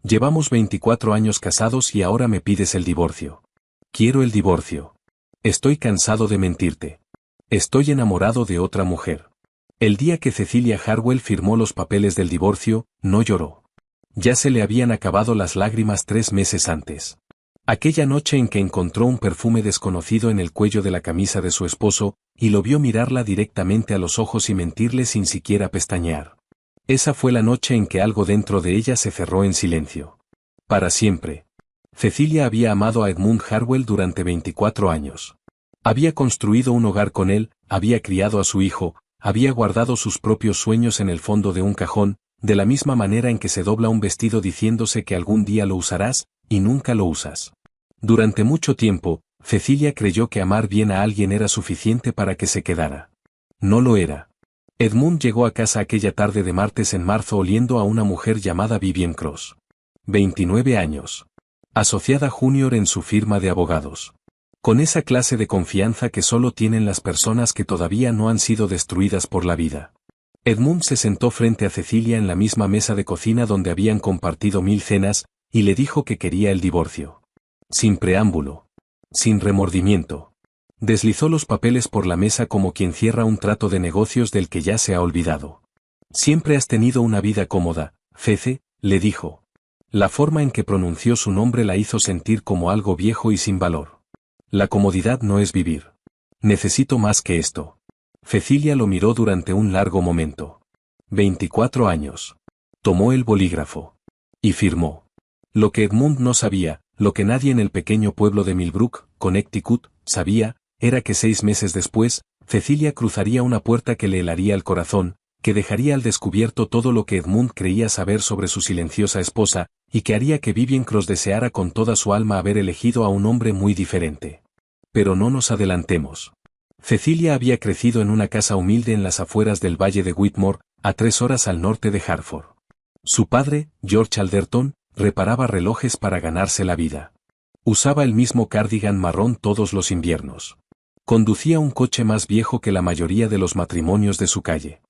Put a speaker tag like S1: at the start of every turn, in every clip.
S1: Llevamos 24 años casados y ahora me pides el divorcio. Quiero el divorcio. Estoy cansado de mentirte. Estoy enamorado de otra mujer. El día que Cecilia Harwell firmó los papeles del divorcio, no lloró. Ya se le habían acabado las lágrimas 3 meses antes. Aquella noche en que encontró un perfume desconocido en el cuello de la camisa de su esposo, y lo vio mirarla directamente a los ojos y mentirle sin siquiera pestañear. Esa fue la noche en que algo dentro de ella se cerró en silencio. Para siempre. Cecilia había amado a Edmund Harwell durante 24 años. Había construido un hogar con él, había criado a su hijo, había guardado sus propios sueños en el fondo de un cajón, de la misma manera en que se dobla un vestido diciéndose que algún día lo usarás, y nunca lo usas. Durante mucho tiempo, Cecilia creyó que amar bien a alguien era suficiente para que se quedara. No lo era. Edmund llegó a casa aquella tarde de martes en marzo oliendo a una mujer llamada Vivian Cross. 29 años. Asociada junior en su firma de abogados. Con esa clase de confianza que solo tienen las personas que todavía no han sido destruidas por la vida. Edmund se sentó frente a Cecilia en la misma mesa de cocina donde habían compartido 1000 cenas, y le dijo que quería el divorcio. Sin preámbulo. Sin remordimiento. Deslizó los papeles por la mesa como quien cierra un trato de negocios del que ya se ha olvidado. Siempre has tenido una vida cómoda, Cece, le dijo. La forma en que pronunció su nombre la hizo sentir como algo viejo y sin valor. La comodidad no es vivir. Necesito más que esto. Cecilia lo miró durante un largo momento. 24 años. Tomó el bolígrafo. Y firmó. Lo que Edmund no sabía, lo que nadie en el pequeño pueblo de Millbrook, Connecticut, sabía, era que 6 meses después, Cecilia cruzaría una puerta que le helaría el corazón, que dejaría al descubierto todo lo que Edmund creía saber sobre su silenciosa esposa, y que haría que Vivian Cross deseara con toda su alma haber elegido a un hombre muy diferente. Pero no nos adelantemos. Cecilia había crecido en una casa humilde en las afueras del valle de Whitmore, a 3 horas al norte de Hartford. Su padre, George Alderton, reparaba relojes para ganarse la vida. Usaba el mismo cardigan marrón todos los inviernos. Conducía un coche más viejo que la mayoría de los matrimonios de su calle.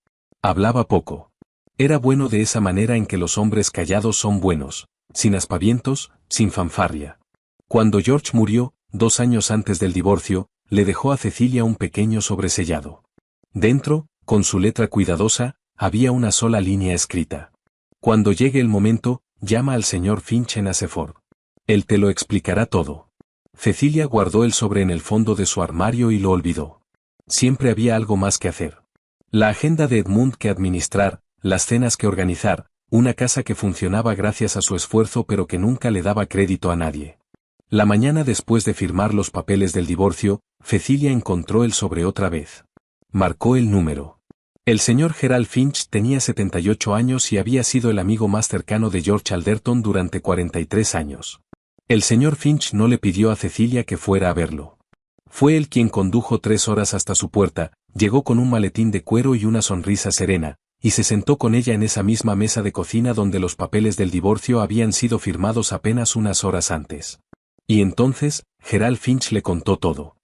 S1: Hablaba poco. Era bueno de esa manera en que los hombres callados son buenos, sin aspavientos, sin fanfarria. Cuando George murió, 2 años antes del divorcio, le dejó a Cecilia un pequeño sobresellado. Dentro, con su letra cuidadosa, había una sola línea escrita. Cuando llegue el momento, llama al señor Finch en Aseford. Él te lo explicará todo. Cecilia guardó el sobre en el fondo de su armario y lo olvidó. Siempre había algo más que hacer. La agenda de Edmund que administrar, las cenas que organizar, una casa que funcionaba gracias a su esfuerzo pero que nunca le daba crédito a nadie. La mañana después de firmar los papeles del divorcio, Cecilia encontró el sobre otra vez. Marcó el número. El señor Gerald Finch tenía 78 años y había sido el amigo más cercano de George Alderton durante 43 años. El señor Finch no le pidió a Cecilia que fuera a verlo. Fue él quien condujo 3 horas hasta su puerta, llegó con un maletín de cuero y una sonrisa serena, y se sentó con ella en esa misma mesa de cocina donde los papeles del divorcio habían sido firmados apenas unas horas antes. Y entonces, Gerald Finch le contó todo.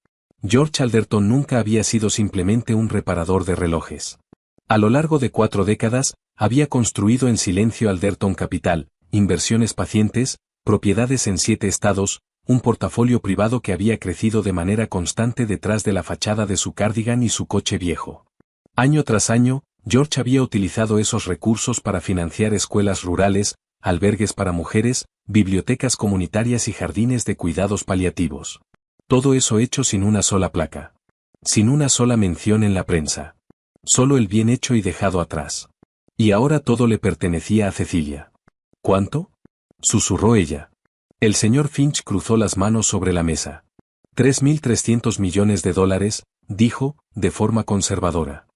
S1: George Alderton nunca había sido simplemente un reparador de relojes. A lo largo de 4 décadas, había construido en silencio Alderton Capital, inversiones pacientes, propiedades en 7 estados, un portafolio privado que había crecido de manera constante detrás de la fachada de su cardigan y su coche viejo. Año tras año, George había utilizado esos recursos para financiar escuelas rurales, albergues para mujeres, bibliotecas comunitarias y jardines de cuidados paliativos. Todo eso hecho sin una sola placa. Sin una sola mención en la prensa. Solo el bien hecho y dejado atrás. Y ahora todo le pertenecía a Cecilia. ¿Cuánto? Susurró ella. El señor Finch cruzó las manos sobre la mesa. 3.300 millones de dólares, dijo, de forma conservadora.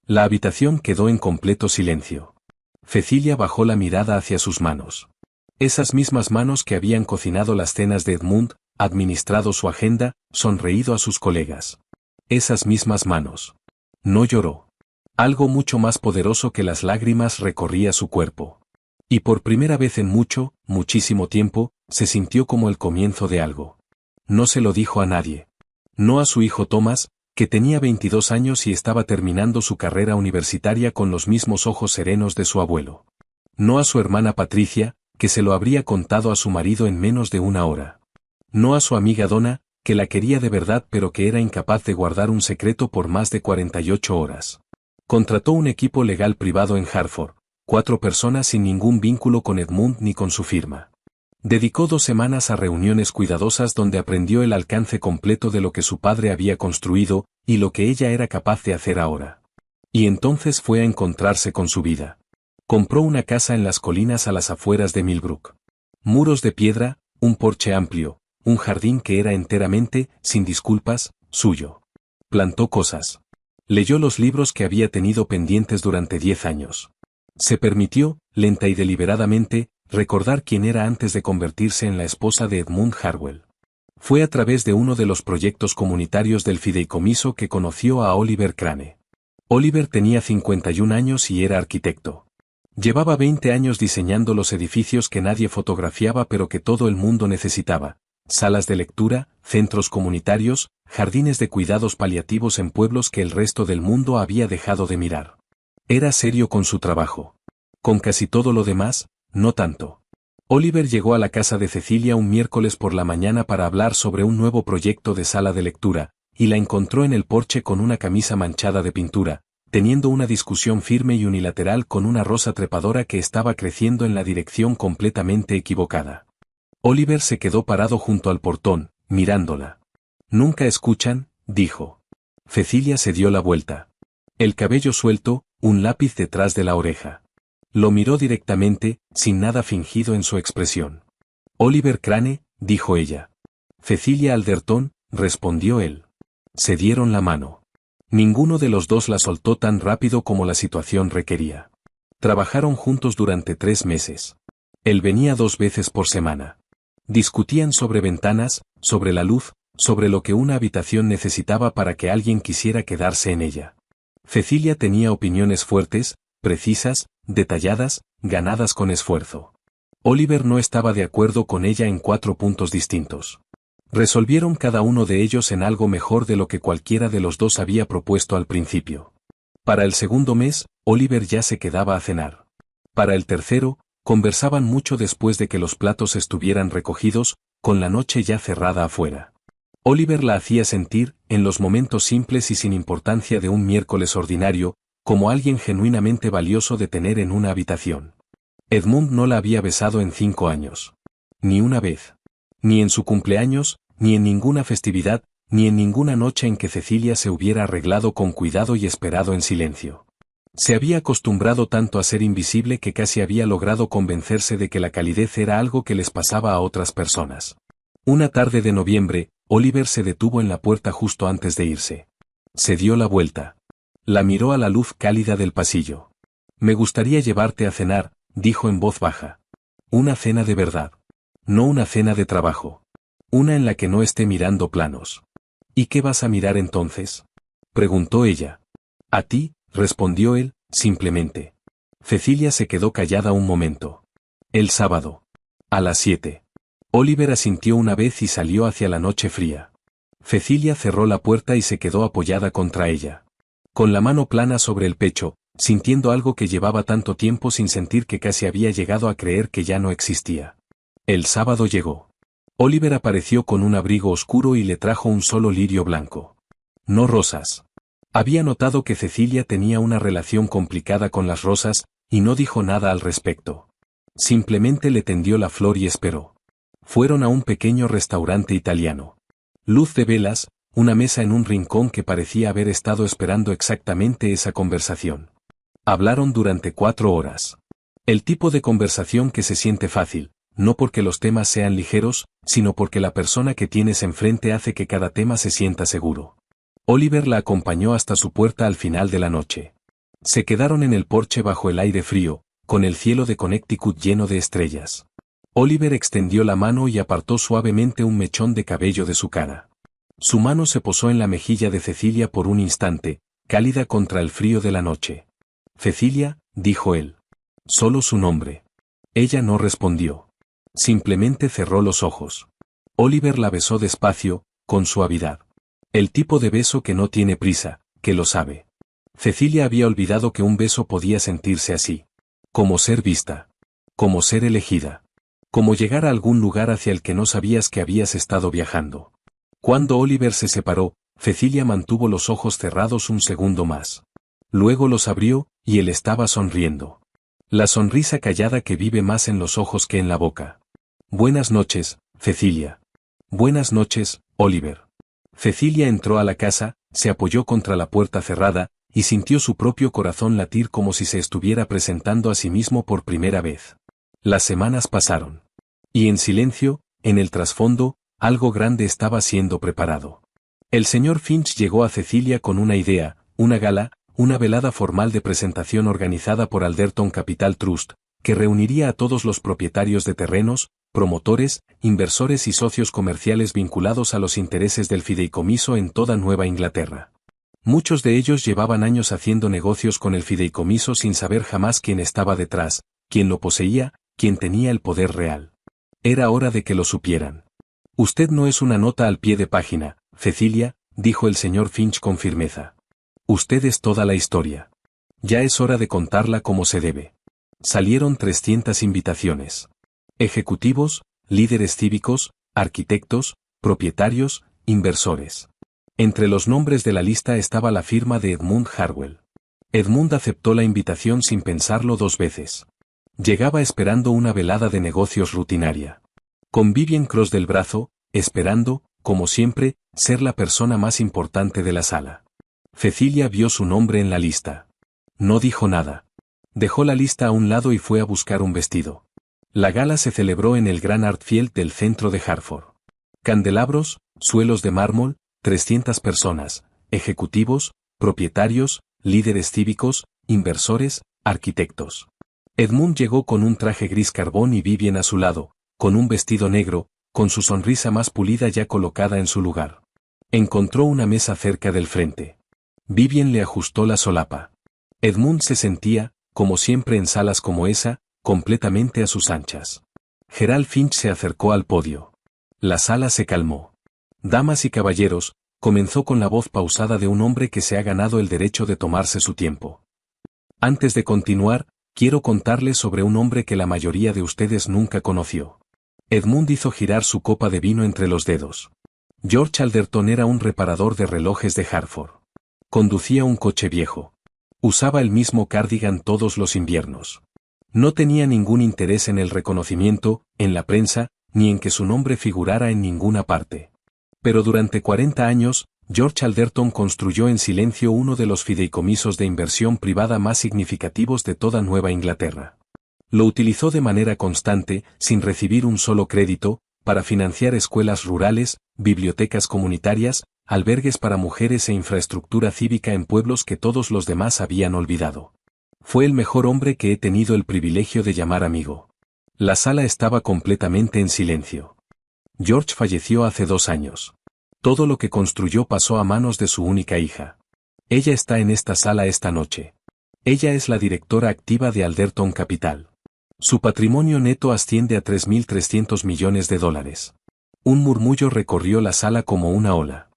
S1: La habitación quedó en completo silencio. Cecilia bajó la mirada hacia sus manos. Esas mismas manos que habían cocinado las cenas de Edmund, administrado su agenda, sonreído a sus colegas. Esas mismas manos. No lloró. Algo mucho más poderoso que las lágrimas recorría su cuerpo. Y por primera vez en muchísimo tiempo, se sintió como el comienzo de algo. No se lo dijo a nadie. No a su hijo Thomas, que tenía 22 años y estaba terminando su carrera universitaria con los mismos ojos serenos de su abuelo. No a su hermana Patricia, que se lo habría contado a su marido en menos de una hora. No a su amiga Donna, que la quería de verdad pero que era incapaz de guardar un secreto por más de 48 horas. Contrató un equipo legal privado en Hartford, 4 personas sin ningún vínculo con Edmund ni con su firma. Dedicó 2 semanas a reuniones cuidadosas donde aprendió el alcance completo de lo que su padre había construido y lo que ella era capaz de hacer ahora. Y entonces fue a encontrarse con su vida. Compró una casa en las colinas a las afueras de Millbrook. Muros de piedra, un porche amplio, un jardín que era enteramente, sin disculpas, suyo. Plantó cosas. Leyó los libros que había tenido pendientes durante 10 años. Se permitió, lenta y deliberadamente, recordar quién era antes de convertirse en la esposa de Edmund Harwell. Fue a través de uno de los proyectos comunitarios del fideicomiso que conoció a Oliver Crane. Oliver tenía 51 años y era arquitecto. Llevaba 20 años diseñando los edificios que nadie fotografiaba pero que todo el mundo necesitaba: salas de lectura, centros comunitarios, jardines de cuidados paliativos en pueblos que el resto del mundo había dejado de mirar. Era serio con su trabajo. Con casi todo lo demás, no tanto. Oliver llegó a la casa de Cecilia un miércoles por la mañana para hablar sobre un nuevo proyecto de sala de lectura, y la encontró en el porche con una camisa manchada de pintura, teniendo una discusión firme y unilateral con una rosa trepadora que estaba creciendo en la dirección completamente equivocada. Oliver se quedó parado junto al portón, mirándola. «Nunca escuchan», dijo. Cecilia se dio la vuelta. El cabello suelto, un lápiz detrás de la oreja. Lo miró directamente, sin nada fingido en su expresión. «Oliver Crane», dijo ella. «Cecilia Alderton», respondió él. Se dieron la mano. Ninguno de los dos la soltó tan rápido como la situación requería. Trabajaron juntos durante 3 meses. Él venía 2 veces por semana. Discutían sobre ventanas, sobre la luz, sobre lo que una habitación necesitaba para que alguien quisiera quedarse en ella. Cecilia tenía opiniones fuertes, precisas, detalladas, ganadas con esfuerzo. Oliver no estaba de acuerdo con ella en 4 puntos distintos. Resolvieron cada uno de ellos en algo mejor de lo que cualquiera de los dos había propuesto al principio. Para el segundo mes, Oliver ya se quedaba a cenar. Para el tercero, conversaban mucho después de que los platos estuvieran recogidos, con la noche ya cerrada afuera. Oliver la hacía sentir, en los momentos simples y sin importancia de un miércoles ordinario, como alguien genuinamente valioso de tener en una habitación. Edmund no la había besado en 5 años. Ni una vez. Ni en su cumpleaños, ni en ninguna festividad, ni en ninguna noche en que Cecilia se hubiera arreglado con cuidado y esperado en silencio. Se había acostumbrado tanto a ser invisible que casi había logrado convencerse de que la calidez era algo que les pasaba a otras personas. Una tarde de noviembre, Oliver se detuvo en la puerta justo antes de irse. Se dio la vuelta. La miró a la luz cálida del pasillo. «Me gustaría llevarte a cenar», dijo en voz baja. «Una cena de verdad. No una cena de trabajo. Una en la que no esté mirando planos». «¿Y qué vas a mirar entonces?», preguntó ella. «A ti», respondió él, simplemente. Cecilia se quedó callada un momento. «El sábado. A las 7». Oliver asintió una vez y salió hacia la noche fría. Cecilia cerró la puerta y se quedó apoyada contra ella. Con la mano plana sobre el pecho, sintiendo algo que llevaba tanto tiempo sin sentir que casi había llegado a creer que ya no existía. El sábado llegó. Oliver apareció con un abrigo oscuro y le trajo un solo lirio blanco. No rosas. Había notado que Cecilia tenía una relación complicada con las rosas, y no dijo nada al respecto. Simplemente le tendió la flor y esperó. Fueron a un pequeño restaurante italiano. Luz de velas, una mesa en un rincón que parecía haber estado esperando exactamente esa conversación. Hablaron durante 4 horas. El tipo de conversación que se siente fácil, no porque los temas sean ligeros, sino porque la persona que tienes enfrente hace que cada tema se sienta seguro. Oliver la acompañó hasta su puerta al final de la noche. Se quedaron en el porche bajo el aire frío, con el cielo de Connecticut lleno de estrellas. Oliver extendió la mano y apartó suavemente un mechón de cabello de su cara. Su mano se posó en la mejilla de Cecilia por un instante, cálida contra el frío de la noche. «Cecilia», dijo él. Solo su nombre. Ella no respondió. Simplemente cerró los ojos. Oliver la besó despacio, con suavidad. El tipo de beso que no tiene prisa, que lo sabe. Cecilia había olvidado que un beso podía sentirse así. Como ser vista. Como ser elegida. Como llegar a algún lugar hacia el que no sabías que habías estado viajando. Cuando Oliver se separó, Cecilia mantuvo los ojos cerrados un segundo más. Luego los abrió, y él estaba sonriendo. La sonrisa callada que vive más en los ojos que en la boca. Buenas noches, Cecilia. Buenas noches, Oliver. Cecilia entró a la casa, se apoyó contra la puerta cerrada, y sintió su propio corazón latir como si se estuviera presentando a sí mismo por primera vez. Las semanas pasaron. Y en silencio, en el trasfondo, algo grande estaba siendo preparado. El señor Finch llegó a Cecilia con una idea, una gala, una velada formal de presentación organizada por Alderton Capital Trust, que reuniría a todos los propietarios de terrenos, promotores, inversores y socios comerciales vinculados a los intereses del fideicomiso en toda Nueva Inglaterra. Muchos de ellos llevaban años haciendo negocios con el fideicomiso sin saber jamás quién estaba detrás, quién lo poseía, quién tenía el poder real. Era hora de que lo supieran. Usted no es una nota al pie de página, Cecilia, dijo el señor Finch con firmeza. Usted es toda la historia. Ya es hora de contarla como se debe. Salieron 300 invitaciones. Ejecutivos, líderes cívicos, arquitectos, propietarios, inversores. Entre los nombres de la lista estaba la firma de Edmund Harwell. Edmund aceptó la invitación sin pensarlo dos veces. Llegaba esperando una velada de negocios rutinaria. Con Vivien Cross del brazo, esperando, como siempre, ser la persona más importante de la sala. Cecilia vio su nombre en la lista. No dijo nada. Dejó la lista a un lado y fue a buscar un vestido. La gala se celebró en el Gran Artfield del centro de Hartford. Candelabros, suelos de mármol, 300 personas, ejecutivos, propietarios, líderes cívicos, inversores, arquitectos. Edmund llegó con un traje gris carbón y Vivien a su lado, con un vestido negro, con su sonrisa más pulida ya colocada en su lugar. Encontró una mesa cerca del frente. Vivien le ajustó la solapa. Edmund se sentía, como siempre en salas como esa, completamente a sus anchas. Gerald Finch se acercó al podio. La sala se calmó. Damas y caballeros, comenzó con la voz pausada de un hombre que se ha ganado el derecho de tomarse su tiempo. Antes de continuar, quiero contarles sobre un hombre que la mayoría de ustedes nunca conoció. Edmund hizo girar su copa de vino entre los dedos. George Alderton era un reparador de relojes de Hartford. Conducía un coche viejo. Usaba el mismo cardigan todos los inviernos. No tenía ningún interés en el reconocimiento, en la prensa, ni en que su nombre figurara en ninguna parte. Pero durante 40 años, George Alderton construyó en silencio uno de los fideicomisos de inversión privada más significativos de toda Nueva Inglaterra. Lo utilizó de manera constante, sin recibir un solo crédito, para financiar escuelas rurales, bibliotecas comunitarias, albergues para mujeres e infraestructura cívica en pueblos que todos los demás habían olvidado. Fue el mejor hombre que he tenido el privilegio de llamar amigo. La sala estaba completamente en silencio. George falleció hace 2 años. Todo lo que construyó pasó a manos de su única hija. Ella está en esta sala esta noche. Ella es la directora activa de Alderton Capital. Su patrimonio neto asciende a 3.300 millones de dólares. Un murmullo recorrió la sala como una ola.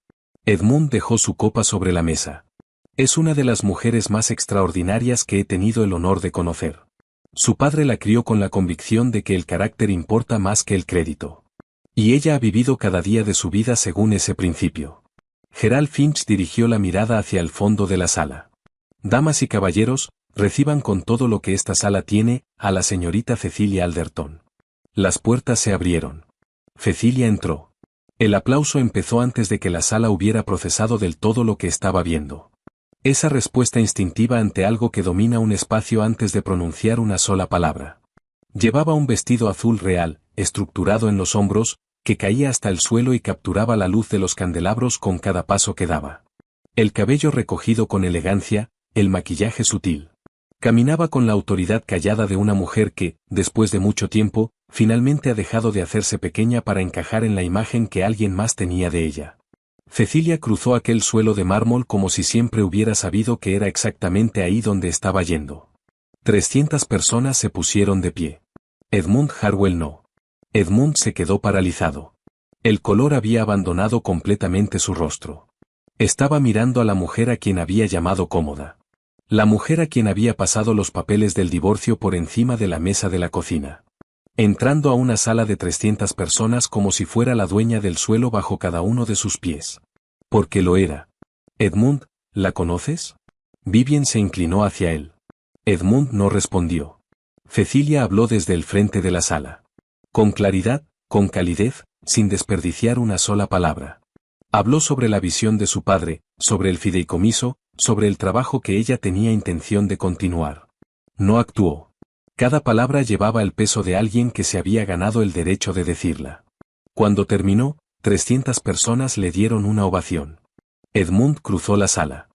S1: Edmund dejó su copa sobre la mesa. Es una de las mujeres más extraordinarias que he tenido el honor de conocer. Su padre la crió con la convicción de que el carácter importa más que el crédito. Y ella ha vivido cada día de su vida según ese principio. Gerald Finch dirigió la mirada hacia el fondo de la sala. Damas y caballeros, reciban con todo lo que esta sala tiene, a la señorita Cecilia Alderton. Las puertas se abrieron. Cecilia entró. El aplauso empezó antes de que la sala hubiera procesado del todo lo que estaba viendo. Esa respuesta instintiva ante algo que domina un espacio antes de pronunciar una sola palabra. Llevaba un vestido azul real, estructurado en los hombros, que caía hasta el suelo y capturaba la luz de los candelabros con cada paso que daba. El cabello recogido con elegancia, el maquillaje sutil. Caminaba con la autoridad callada de una mujer que, después de mucho tiempo, finalmente ha dejado de hacerse pequeña para encajar en la imagen que alguien más tenía de ella. Cecilia cruzó aquel suelo de mármol como si siempre hubiera sabido que era exactamente ahí donde estaba yendo. 300 personas se pusieron de pie. Edmund Harwell no. Edmund se quedó paralizado. El color había abandonado completamente su rostro. Estaba mirando a la mujer a quien había llamado cómoda. La mujer a quien había pasado los papeles del divorcio por encima de la mesa de la cocina. entrando a una sala de 300 personas como si fuera la dueña del suelo bajo cada uno de sus pies. Porque lo era. Edmund, ¿la conoces? Vivien se inclinó hacia él. Edmund no respondió. Cecilia habló desde el frente de la sala. Con claridad, con calidez, sin desperdiciar una sola palabra. Habló sobre la visión de su padre, sobre el fideicomiso, sobre el trabajo que ella tenía intención de continuar. No actuó. Cada palabra llevaba el peso de alguien que se había ganado el derecho de decirla. Cuando terminó, 300 personas le dieron una ovación. Edmund cruzó la sala.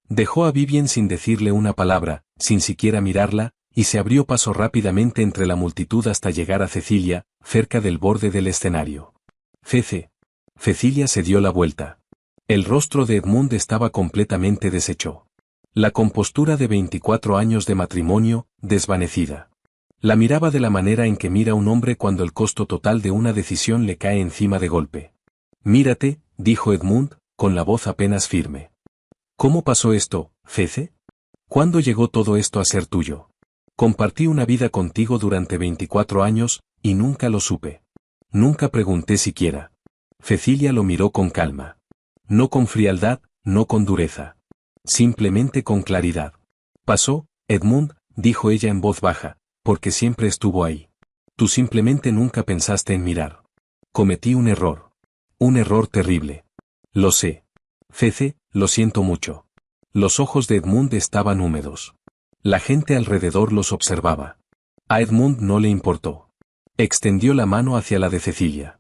S1: Dejó a Vivien sin decirle una palabra, sin siquiera mirarla, y se abrió paso rápidamente entre la multitud hasta llegar a Cecilia, cerca del borde del escenario. Cecilia se dio la vuelta. El rostro de Edmund estaba completamente deshecho. La compostura de 24 años de matrimonio, desvanecida. La miraba de la manera en que mira un hombre cuando el costo total de una decisión le cae encima de golpe. Mírate, dijo Edmund, con la voz apenas firme. ¿Cómo pasó esto, Cece? ¿Cuándo llegó todo esto a ser tuyo? Compartí una vida contigo durante 24 años, y nunca lo supe. Nunca pregunté siquiera. Cecilia lo miró con calma. No con frialdad, no con dureza. Simplemente con claridad. Pasó, Edmund, dijo ella en voz baja, porque siempre estuvo ahí. Tú simplemente nunca pensaste en mirar. Cometí un error. Un error terrible. Lo sé. Cece, lo siento mucho. Los ojos de Edmund estaban húmedos. La gente alrededor los observaba. A Edmund no le importó. Extendió la mano hacia la de Cecilia.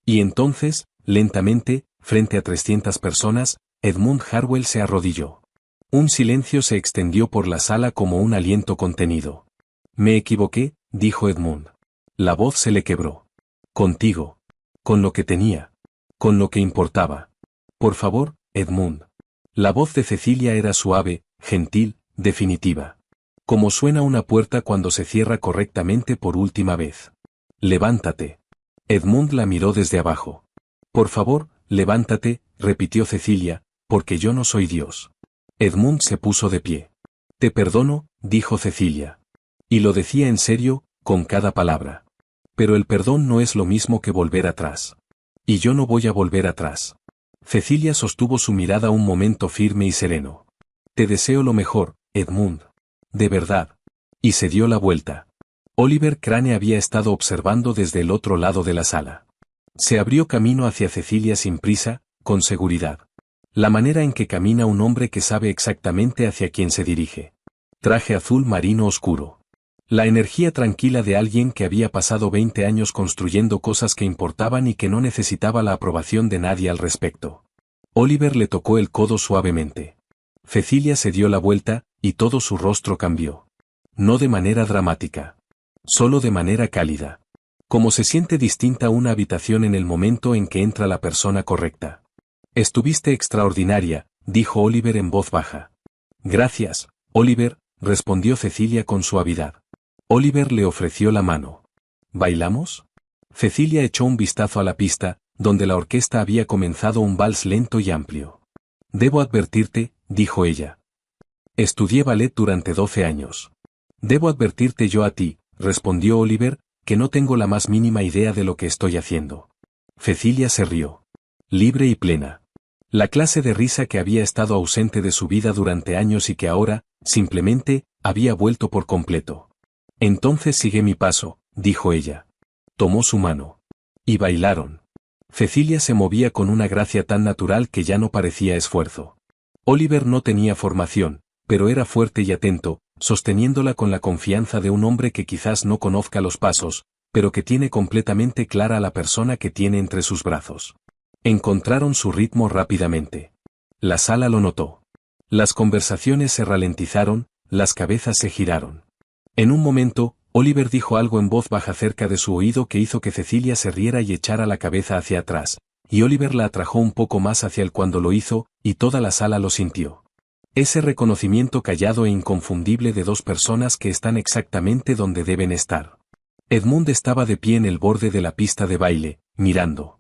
S1: Y entonces, lentamente, frente a 300 personas, Edmund Harwell se arrodilló. Un silencio se extendió por la sala como un aliento contenido. Me equivoqué, dijo Edmund. La voz se le quebró. Contigo. Con lo que tenía. Con lo que importaba. Por favor, Edmund. La voz de Cecilia era suave, gentil, definitiva. Como suena una puerta cuando se cierra correctamente por última vez. Levántate. Edmund la miró desde abajo. Por favor, levántate, repitió Cecilia, porque yo no soy Dios. Edmund se puso de pie. Te perdono, dijo Cecilia. Y lo decía en serio, con cada palabra. Pero el perdón no es lo mismo que volver atrás. Y yo no voy a volver atrás. Cecilia sostuvo su mirada un momento firme y sereno. Te deseo lo mejor, Edmund. De verdad. Y se dio la vuelta. Oliver Crane había estado observando desde el otro lado de la sala. Se abrió camino hacia Cecilia sin prisa, con seguridad. La manera en que camina un hombre que sabe exactamente hacia quién se dirige. Traje azul marino oscuro. La energía tranquila de alguien que había pasado 20 años construyendo cosas que importaban y que no necesitaba la aprobación de nadie al respecto. Oliver le tocó el codo suavemente. Cecilia se dio la vuelta, y todo su rostro cambió. No de manera dramática. Solo de manera cálida. Como se siente distinta una habitación en el momento en que entra la persona correcta. Estuviste extraordinaria, dijo Oliver en voz baja. Gracias, Oliver, respondió Cecilia con suavidad. Oliver le ofreció la mano. ¿Bailamos? Cecilia echó un vistazo a la pista, donde la orquesta había comenzado un vals lento y amplio. Debo advertirte, dijo ella. Estudié ballet durante 12 años. Debo advertirte yo a ti, respondió Oliver, que no tengo la más mínima idea de lo que estoy haciendo. Cecilia se rió. Libre y plena. La clase de risa que había estado ausente de su vida durante años y que ahora, simplemente, había vuelto por completo. Entonces sigue mi paso, dijo ella. Tomó su mano. Y bailaron. Cecilia se movía con una gracia tan natural que ya no parecía esfuerzo. Oliver no tenía formación, pero era fuerte y atento, sosteniéndola con la confianza de un hombre que quizás no conozca los pasos, pero que tiene completamente clara a la persona que tiene entre sus brazos. Encontraron su ritmo rápidamente. La sala lo notó. Las conversaciones se ralentizaron, las cabezas se giraron. En un momento, Oliver dijo algo en voz baja cerca de su oído que hizo que Cecilia se riera y echara la cabeza hacia atrás, y Oliver la atrajo un poco más hacia él cuando lo hizo, y toda la sala lo sintió. Ese reconocimiento callado e inconfundible de dos personas que están exactamente donde deben estar. Edmund estaba de pie en el borde de la pista de baile, mirando.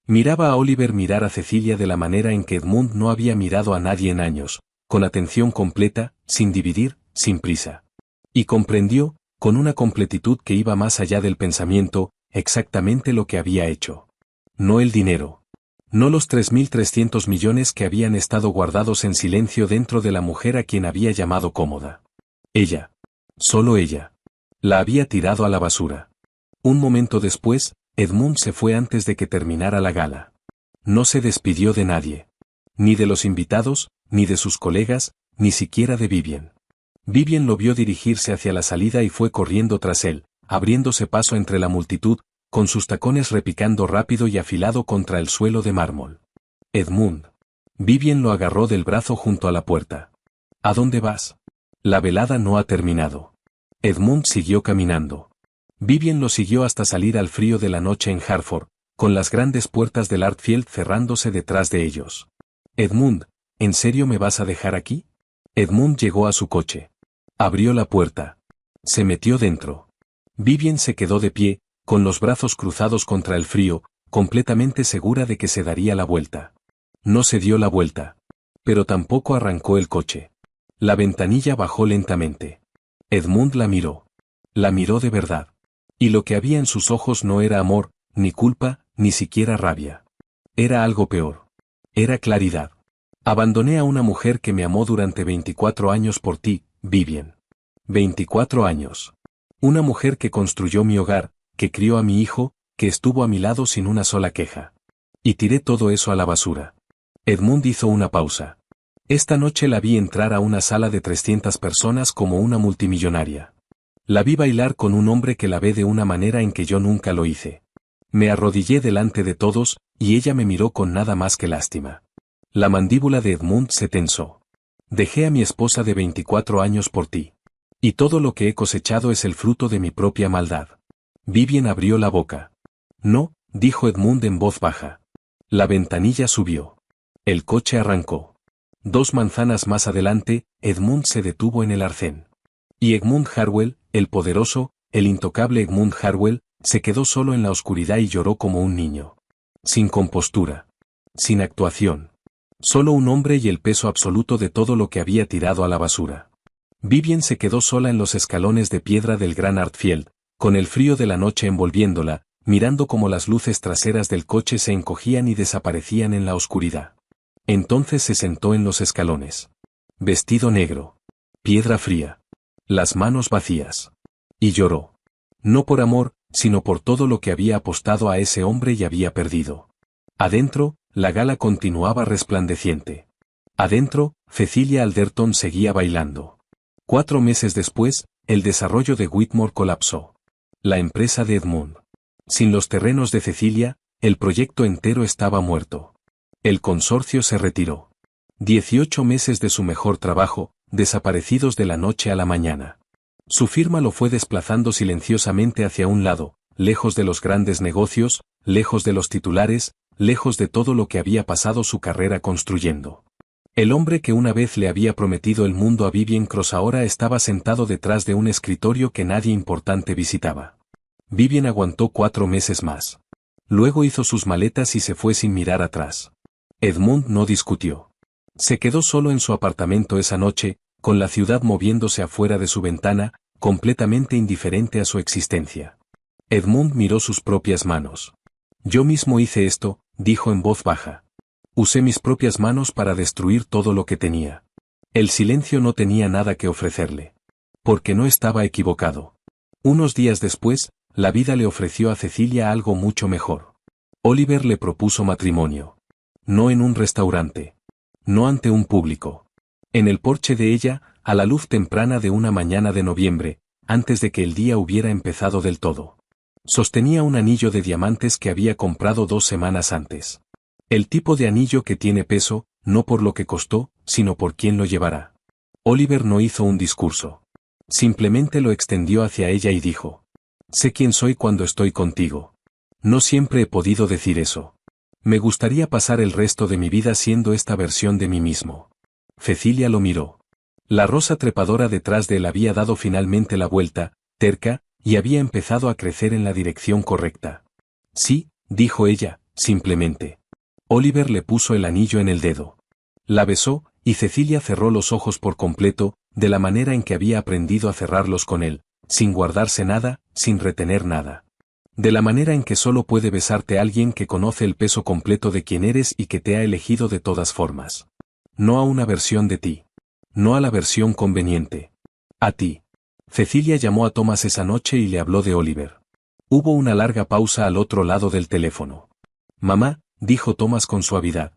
S1: Miraba a Oliver mirar a Cecilia de la manera en que Edmund no había mirado a nadie en años, con atención completa, sin dividir, sin prisa. Y comprendió, con una completitud que iba más allá del pensamiento, exactamente lo que había hecho. No el dinero. No los 3.300 millones que habían estado guardados en silencio dentro de la mujer a quien había llamado cómoda. Ella. Solo ella. La había tirado a la basura. Un momento después, Edmund se fue antes de que terminara la gala. No se despidió de nadie. Ni de los invitados, ni de sus colegas, ni siquiera de Vivien. Vivien lo vio dirigirse hacia la salida y fue corriendo tras él, abriéndose paso entre la multitud, con sus tacones repicando rápido y afilado contra el suelo de mármol. Edmund. Vivien lo agarró del brazo junto a la puerta. ¿A dónde vas? La velada no ha terminado. Edmund siguió caminando. Vivien lo siguió hasta salir al frío de la noche en Hartford, con las grandes puertas del Artfield cerrándose detrás de ellos. Edmund, ¿en serio me vas a dejar aquí? Edmund llegó a su coche. Abrió la puerta. Se metió dentro. Vivien se quedó de pie, con los brazos cruzados contra el frío, completamente segura de que se daría la vuelta. No se dio la vuelta. Pero tampoco arrancó el coche. La ventanilla bajó lentamente. Edmund la miró. La miró de verdad. Y lo que había en sus ojos no era amor, ni culpa, ni siquiera rabia. Era algo peor. Era claridad. Abandoné a una mujer que me amó durante 24 años por ti, Vivien. 24 años. Una mujer que construyó mi hogar, que crió a mi hijo, que estuvo a mi lado sin una sola queja. Y tiré todo eso a la basura. Edmund hizo una pausa. Esta noche la vi entrar a una sala de 300 personas como una multimillonaria. La vi bailar con un hombre que la ve de una manera en que yo nunca lo hice. Me arrodillé delante de todos, y ella me miró con nada más que lástima. La mandíbula de Edmund se tensó. Dejé a mi esposa de 24 años por ti. Y todo lo que he cosechado es el fruto de mi propia maldad. Vivien abrió la boca. No, dijo Edmund en voz baja. La ventanilla subió. El coche arrancó. 2 manzanas más adelante, Edmund se detuvo en el arcén. Y Edmund Harwell, el poderoso, el intocable Edmund Harwell, se quedó solo en la oscuridad y lloró como un niño. Sin compostura. Sin actuación. Solo un hombre y el peso absoluto de todo lo que había tirado a la basura. Vivien se quedó sola en los escalones de piedra del Gran Artfield, con el frío de la noche envolviéndola, mirando cómo las luces traseras del coche se encogían y desaparecían en la oscuridad. Entonces se sentó en los escalones. Vestido negro. Piedra fría. Las manos vacías. Y lloró. No por amor, sino por todo lo que había apostado a ese hombre y había perdido. Adentro, la gala continuaba resplandeciente. Adentro, Cecilia Alderton seguía bailando. 4 meses después, el desarrollo de Whitmore colapsó. La empresa de Edmund. Sin los terrenos de Cecilia, el proyecto entero estaba muerto. El consorcio se retiró. 18 meses de su mejor trabajo, desaparecidos de la noche a la mañana. Su firma lo fue desplazando silenciosamente hacia un lado, lejos de los grandes negocios, lejos de los titulares, lejos de todo lo que había pasado su carrera construyendo. El hombre que una vez le había prometido el mundo a Vivien Cross ahora estaba sentado detrás de un escritorio que nadie importante visitaba. Vivien aguantó 4 meses más. Luego hizo sus maletas y se fue sin mirar atrás. Edmund no discutió. Se quedó solo en su apartamento esa noche, con la ciudad moviéndose afuera de su ventana, completamente indiferente a su existencia. Edmund miró sus propias manos. Yo mismo hice esto, dijo en voz baja. Usé mis propias manos para destruir todo lo que tenía. El silencio no tenía nada que ofrecerle. Porque no estaba equivocado. Unos días después, la vida le ofreció a Cecilia algo mucho mejor. Oliver le propuso matrimonio. No en un restaurante. No ante un público. En el porche de ella, a la luz temprana de una mañana de noviembre, antes de que el día hubiera empezado del todo. Sostenía un anillo de diamantes que había comprado 2 semanas antes. El tipo de anillo que tiene peso, no por lo que costó, sino por quién lo llevará. Oliver no hizo un discurso. Simplemente lo extendió hacia ella y dijo: sé quién soy cuando estoy contigo. No siempre he podido decir eso. Me gustaría pasar el resto de mi vida siendo esta versión de mí mismo. Cecilia lo miró. La rosa trepadora detrás de él había dado finalmente la vuelta, terca, y había empezado a crecer en la dirección correcta. Sí, dijo ella, simplemente. Oliver le puso el anillo en el dedo. La besó, y Cecilia cerró los ojos por completo, de la manera en que había aprendido a cerrarlos con él, sin guardarse nada, sin retener nada. De la manera en que solo puede besarte alguien que conoce el peso completo de quién eres y que te ha elegido de todas formas. No a una versión de ti. No a la versión conveniente. A ti. Cecilia llamó a Thomas esa noche y le habló de Oliver. Hubo una larga pausa al otro lado del teléfono. Mamá, dijo Thomas con suavidad.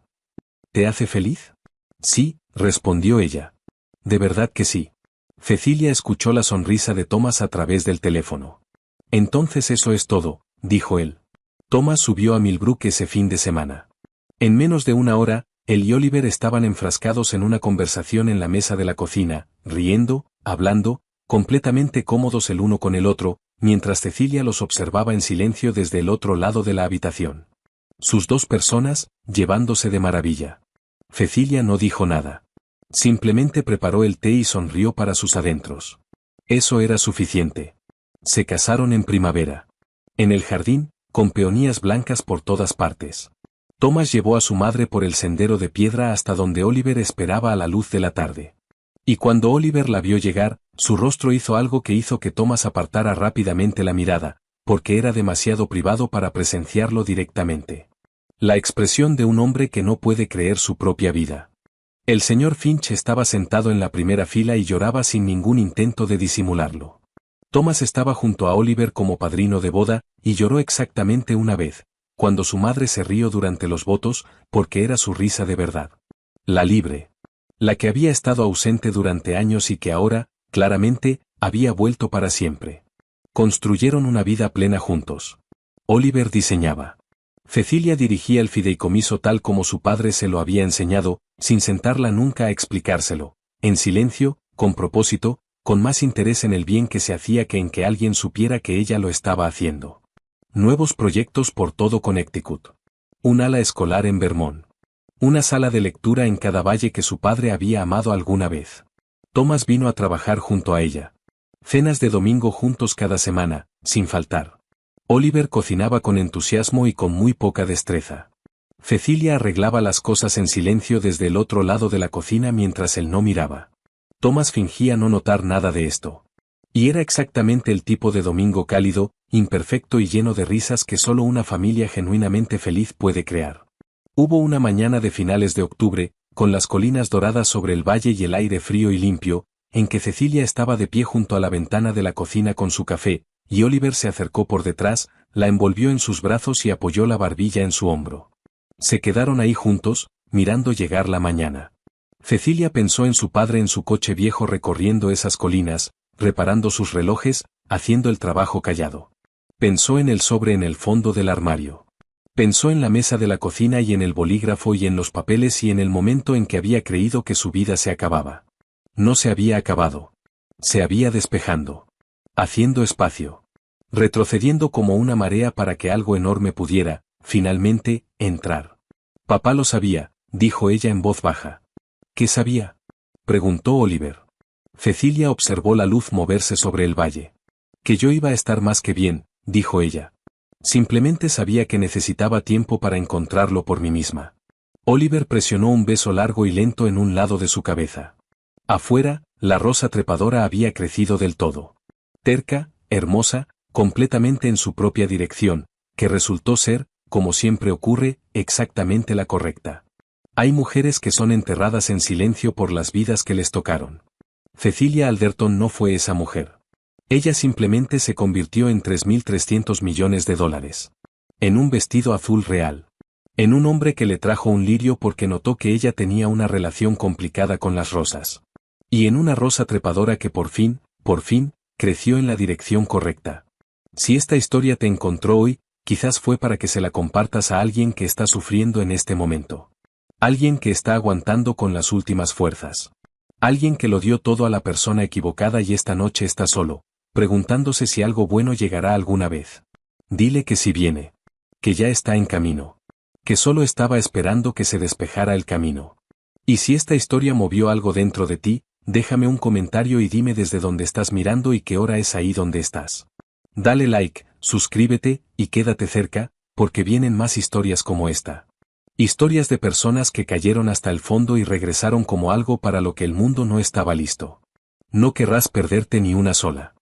S1: ¿Te hace feliz? Sí, respondió ella. De verdad que sí. Cecilia escuchó la sonrisa de Thomas a través del teléfono. Entonces eso es todo, dijo él. Thomas subió a Millbrook ese fin de semana. En menos de una hora, él y Oliver estaban enfrascados en una conversación en la mesa de la cocina, riendo, hablando, completamente cómodos el uno con el otro, mientras Cecilia los observaba en silencio desde el otro lado de la habitación. Sus dos personas, llevándose de maravilla. Cecilia no dijo nada. Simplemente preparó el té y sonrió para sus adentros. Eso era suficiente. Se casaron en primavera. En el jardín, con peonías blancas por todas partes. Thomas llevó a su madre por el sendero de piedra hasta donde Oliver esperaba a la luz de la tarde. Y cuando Oliver la vio llegar, su rostro hizo algo que hizo que Thomas apartara rápidamente la mirada, porque era demasiado privado para presenciarlo directamente. La expresión de un hombre que no puede creer su propia vida. El señor Finch estaba sentado en la primera fila y lloraba sin ningún intento de disimularlo. Thomas estaba junto a Oliver como padrino de boda, y lloró exactamente una vez, cuando su madre se rió durante los votos, porque era su risa de verdad. La libre. La que había estado ausente durante años y que ahora, claramente, había vuelto para siempre. Construyeron una vida plena juntos. Oliver diseñaba. Cecilia dirigía el fideicomiso tal como su padre se lo había enseñado, sin sentarla nunca a explicárselo, en silencio, con propósito, con más interés en el bien que se hacía que en que alguien supiera que ella lo estaba haciendo. Nuevos proyectos por todo Connecticut. Un ala escolar en Vermont. Una sala de lectura en cada valle que su padre había amado alguna vez. Thomas vino a trabajar junto a ella. Cenas de domingo juntos cada semana, sin faltar. Oliver cocinaba con entusiasmo y con muy poca destreza. Cecilia arreglaba las cosas en silencio desde el otro lado de la cocina mientras él no miraba. Thomas fingía no notar nada de esto. Y era exactamente el tipo de domingo cálido, imperfecto y lleno de risas que solo una familia genuinamente feliz puede crear. Hubo una mañana de finales de octubre, con las colinas doradas sobre el valle y el aire frío y limpio, en que Cecilia estaba de pie junto a la ventana de la cocina con su café, y Oliver se acercó por detrás, la envolvió en sus brazos y apoyó la barbilla en su hombro. Se quedaron ahí juntos, mirando llegar la mañana. Cecilia pensó en su padre en su coche viejo recorriendo esas colinas, reparando sus relojes, haciendo el trabajo callado. Pensó en el sobre en el fondo del armario. Pensó en la mesa de la cocina y en el bolígrafo y en los papeles y en el momento en que había creído que su vida se acababa. No se había acabado. Se había despejando. Haciendo espacio. Retrocediendo como una marea para que algo enorme pudiera, finalmente, entrar. Papá lo sabía, dijo ella en voz baja. ¿Qué sabía? Preguntó Oliver. Cecilia observó la luz moverse sobre el valle. Que yo iba a estar más que bien, dijo ella. Simplemente sabía que necesitaba tiempo para encontrarlo por mí misma. Oliver presionó un beso largo y lento en un lado de su cabeza. Afuera, la rosa trepadora había crecido del todo. Terca, hermosa, completamente en su propia dirección, que resultó ser, como siempre ocurre, exactamente la correcta. Hay mujeres que son enterradas en silencio por las vidas que les tocaron. Cecilia Alderton no fue esa mujer. Ella simplemente se convirtió en $3.300 millones. En un vestido azul real. En un hombre que le trajo un lirio porque notó que ella tenía una relación complicada con las rosas. Y en una rosa trepadora que por fin, creció en la dirección correcta. Si esta historia te encontró hoy, quizás fue para que se la compartas a alguien que está sufriendo en este momento. Alguien que está aguantando con las últimas fuerzas. Alguien que lo dio todo a la persona equivocada y esta noche está solo, preguntándose si algo bueno llegará alguna vez. Dile que sí viene. Que ya está en camino. Que solo estaba esperando que se despejara el camino. Y si esta historia movió algo dentro de ti, déjame un comentario y dime desde dónde estás mirando y qué hora es ahí donde estás. Dale like, suscríbete, y quédate cerca, porque vienen más historias como esta. Historias de personas que cayeron hasta el fondo y regresaron como algo para lo que el mundo no estaba listo. No querrás perderte ni una sola.